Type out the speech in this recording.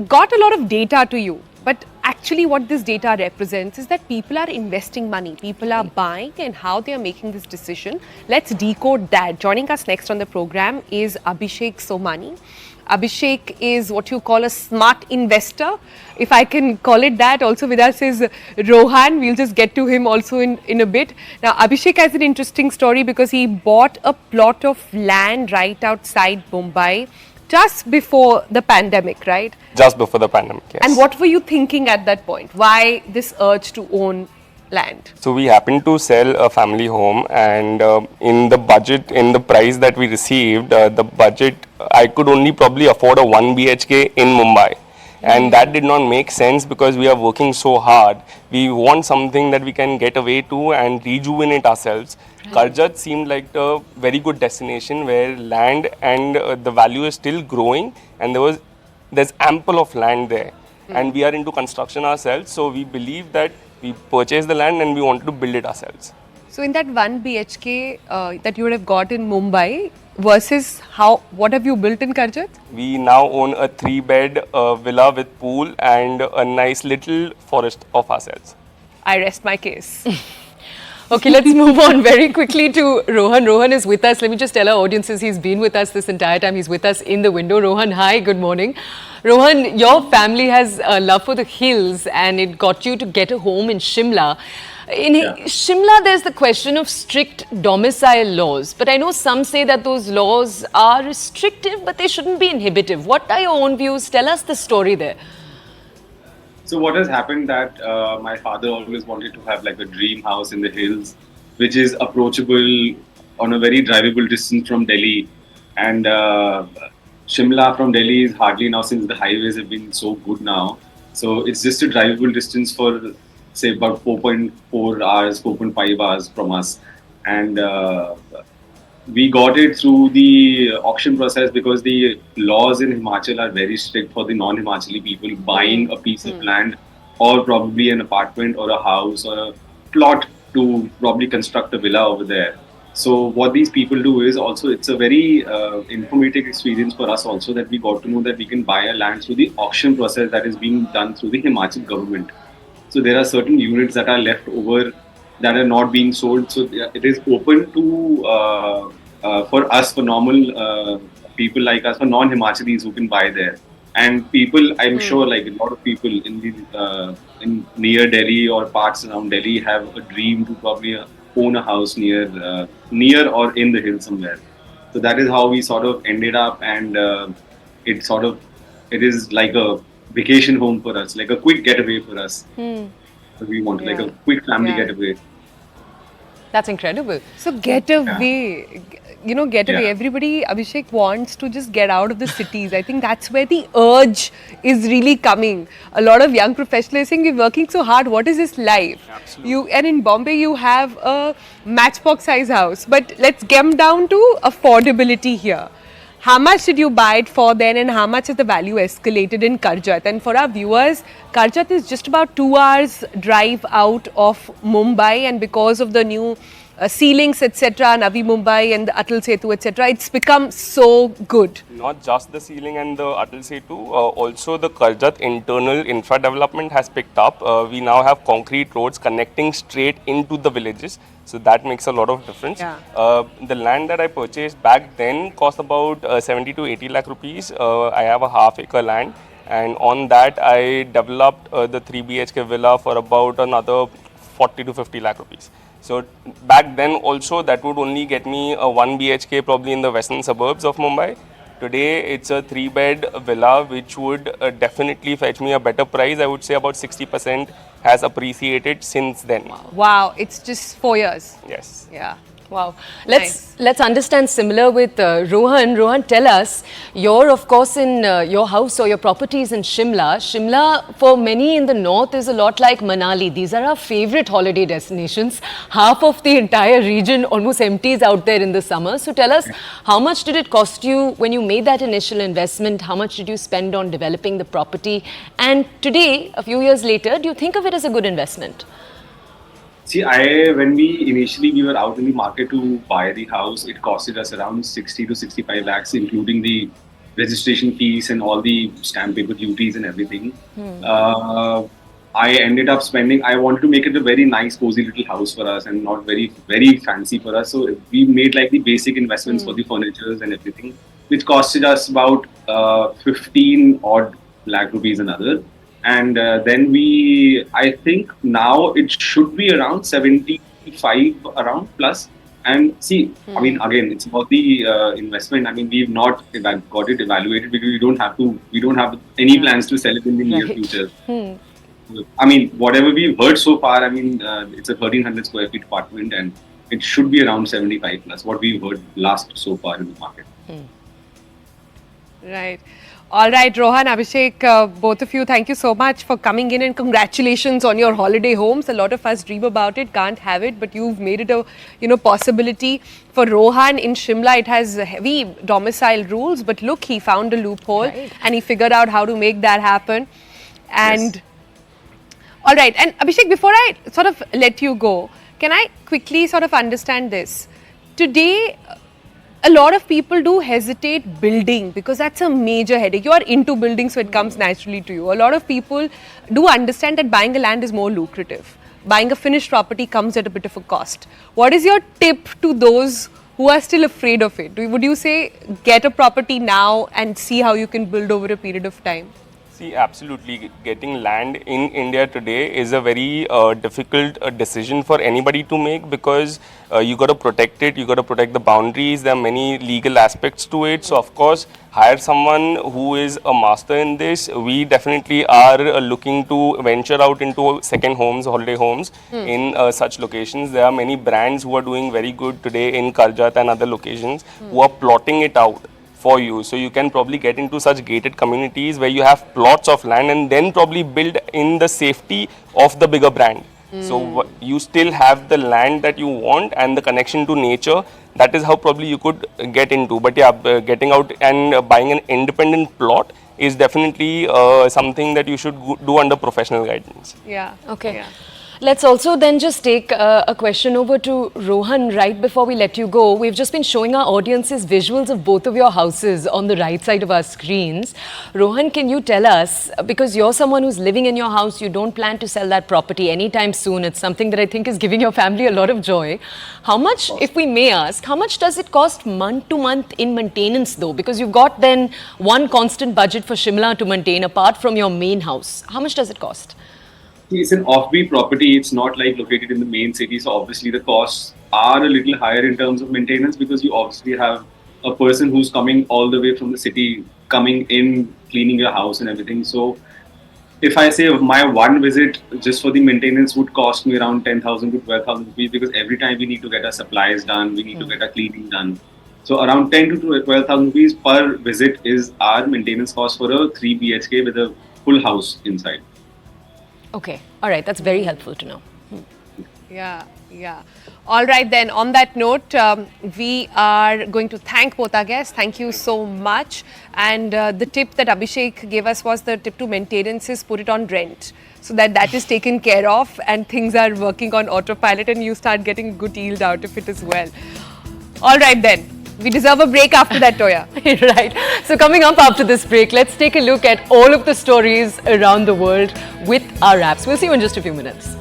got a lot of data to you, but actually what this data represents is that people are investing money, people are buying, and how they are making this decision. Let's decode that. Joining us next on the program is Abhishek Somani. Abhishek is what you call a smart investor, if I can call it that. Also with us is Rohan. We'll just get to him also in a bit. Now, Abhishek has an interesting story because he bought a plot of land right outside Mumbai just before the pandemic, right? Just before the pandemic, yes. And what were you thinking at that point? Why this urge to own land? So we happened to sell a family home, and in the budget, in the price that we received, the budget, I could only probably afford a 1 BHK in Mumbai. And that did not make sense because we are working so hard. We want something that we can get away to and rejuvenate ourselves. Karjat seemed like a very good destination where land and the value is still growing, and there's ample of land there. And we are into construction ourselves, so we believe that we purchased the land and we wanted to build it ourselves. So in that 1 BHK that you would have got in Mumbai versus what have you built in Karjat? We now own a 3-bed villa with pool and a nice little forest of ourselves. I rest my case. Okay, let's move on very quickly to Rohan. Rohan is with us. Let me just tell our audiences he's been with us this entire time. He's with us in the window. Rohan, hi, good morning. Rohan, your family has a love for the hills and it got you to get a home in Shimla. In Shimla, there's the question of strict domicile laws. But I know some say that those laws are restrictive, but they shouldn't be inhibitive. What are your own views? Tell us the story there. So what has happened that my father always wanted to have like a dream house in the hills, which is approachable on a very drivable distance from Delhi. And Shimla from Delhi is hardly now, since the highways have been so good now. So it's just a drivable distance for say about 4.4 hours, 4.5 hours from us. And we got it through the auction process because the laws in Himachal are very strict for the non-Himachali people buying a piece of land or probably an apartment or a house or a plot to probably construct a villa over there. So what these people do is also, it's a very informative experience for us also, that we got to know that we can buy a land through the auction process that is being done through the Himachal government. So there are certain units that are left over that are not being sold. So it is open to for us, for normal people like us, for non-Himachalis who can buy there. And people, I'm sure, like a lot of people in the in near Delhi or parts around Delhi have a dream to probably own a house near or in the hill somewhere. So that is how we sort of ended up, and it is like a vacation home for us, like a quick getaway for us. So we want like a quick family getaway. That's incredible. So getaway, getaway. Yeah. Everybody, Abhishek, wants to just get out of the cities. I think that's where the urge is really coming. A lot of young professionals saying, we're working so hard, what is this life? Absolutely. And in Bombay, you have a matchbox size house. But let's get down to affordability here. How much did you buy it for then, and how much has the value escalated in Karjat? And for our viewers, Karjat is just about 2 hours drive out of Mumbai, and because of the new ceilings, etc., Navi Mumbai and the Atal Setu, etc., it's become so good. Not just the ceiling and the Atal Setu, also the Karjat internal infra development has picked up. We now have concrete roads connecting straight into the villages. So that makes a lot of difference. Yeah. The land that I purchased back then cost about 70 to 80 lakh rupees. I have a half-acre land, and on that I developed the 3 BHK villa for about another 40 to 50 lakh rupees. So back then also that would only get me a 1 BHK probably in the western suburbs of Mumbai. Today it's a 3-bed villa which would definitely fetch me a better price. I would say about 60% has appreciated since then. Wow, it's just 4 years. Yes. Yeah. Wow. Nice. Let's understand similar with Rohan. Rohan, tell us, you're of course in your house or your properties in Shimla. Shimla, for many in the north, is a lot like Manali. These are our favorite holiday destinations. Half of the entire region almost empties out there in the summer. So tell us, how much did it cost you when you made that initial investment? How much did you spend on developing the property? And today, a few years later, do you think of it as a good investment? See, when we were out in the market to buy the house, it costed us around 60 to 65 lakhs, including the registration fees and all the stamp paper duties and everything. I ended up spending. I wanted to make it a very nice, cozy little house for us, and not very, very fancy for us. So we made like the basic investments for the furnitures and everything, which costed us about 15 odd lakh rupees another. And then I think now it should be around 75 around plus. And see, I mean, again, it's about the investment. I mean, we've not got it evaluated because we don't have any plans to sell it in the near future. I mean, whatever we've heard so far, I mean, it's a 1300 square feet apartment and it should be around 75 plus, what we've heard last so far in the market. Right. All right, Rohan, Abhishek, both of you, thank you so much for coming in and congratulations on your holiday homes. A lot of us dream about it, can't have it, but you've made it a possibility. For Rohan in Shimla, it has heavy domicile rules, but look, he found a loophole and he figured out how to make that happen. And Yes. all right, and Abhishek, before I sort of let you go, can I quickly sort of understand this? Today, a lot of people do hesitate building because that's a major headache. You are into building, so it comes naturally to you. A lot of people do understand that buying a land is more lucrative. Buying a finished property comes at a bit of a cost. What is your tip to those who are still afraid of it? Would you say get a property now and see how you can build over a period of time? See, absolutely. Getting land in India today is a very difficult decision for anybody to make because you got to protect it, you got to protect the boundaries. There are many legal aspects to it. So, of course, hire someone who is a master in this. We definitely are looking to venture out into second homes, holiday homes in such locations. There are many brands who are doing very good today in Karjat and other locations who are plotting it out for you. So you can probably get into such gated communities where you have plots of land and then probably build in the safety of the bigger brand. So you still have the land that you want and the connection to nature. That is how probably you could get into. But yeah, getting out and buying an independent plot is definitely something that you should do under professional guidance. Yeah. Okay. Yeah. Let's also then just take a question over to Rohan right before we let you go. We've just been showing our audiences visuals of both of your houses on the right side of our screens. Rohan, can you tell us, because you're someone who's living in your house, you don't plan to sell that property anytime soon. It's something that I think is giving your family a lot of joy. How much, if we may ask, how much does it cost month to month in maintenance though? Because you've got then one constant budget for Shimla to maintain apart from your main house. How much does it cost? It's an offbeat property. It's not like located in the main city. So obviously the costs are a little higher in terms of maintenance because you obviously have a person who's coming all the way from the city, coming in, cleaning your house and everything. So if I say my one visit just for the maintenance would cost me around 10,000 to 12,000 rupees because every time we need to get our supplies done, we need to get our cleaning done. So around 10 to 12,000 rupees per visit is our maintenance cost for a 3 BHK with a full house inside. Okay. All right. That's very helpful to know. Yeah, yeah. All right then, on that note, we are going to thank both our guests. Thank you so much. And the tip that Abhishek gave us was the tip to maintenance is put it on rent so that is taken care of and things are working on autopilot and you start getting good yield out of it as well. All right then. We deserve a break after that, Toya. Right. So coming up after this break, let's take a look at all of the stories around the world with our apps. We'll see you in just a few minutes.